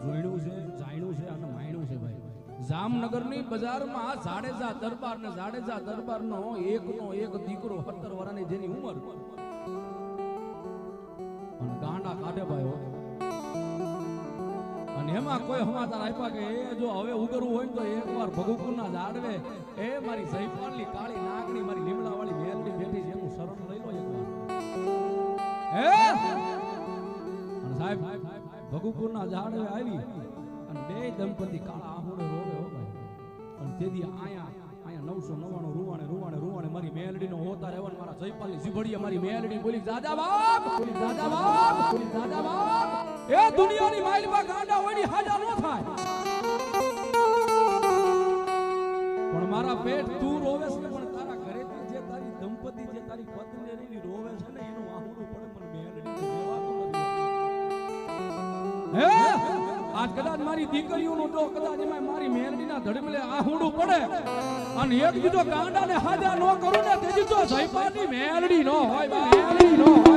જોડ્યું છે જાણ્યું છે અને માણ્યું છે ભાઈ જામનગરની બજારમાં જાડેજા દરબાર ને જાડેજા દરબારનો એકનો એક દીકરો 17 વર્ષની જેની ઉંમર અને ગાંડા કાઢે ભાઈ અને એમાં કોઈ સમાચાર આપ્યા કે એ જો હવે ઉગરવું હોય તો એકવાર ભગુકુના ઝાડવે એ મારી જયપાલની કાળી નાગની મારી લીમડા વાળી મેલડી બેઠી છે એનું શરણ લઈ લો એકવાર હે અને સાહેબ ભગુકુના ઝાડવે આવી અને બે દંપતી કાળા આહુડે રોવે હો ભાઈ અને તેદી આયા 999 રૂવાણે મારી મેલડીનો હોતા રહેવા મારા જયપાલની જીભડીએ મારી મેલડી બોલી દાદા બાપ એ દુનિયાની માઇલમાં ગાંડા હોયની હાજા નો થાય પણ મારા પેટ તું રોવે છે પણ તારા ઘરેથી જે તારી દંપતી જે તારી પત્ની રેની રોવે છે ને એનું આહુડું પડે મને મેલડીને દેવાતું નથી હે આજ કદાચ મારી દીકરીઓનો તો કદાચ એમાં મારી મેલડીના ધડમલે આહુડું પડે અને એક દીધો ગાંડાને હાજા નો કરું ને તેજી તો જયપાલની મેલડી નો હોય મેલડી નો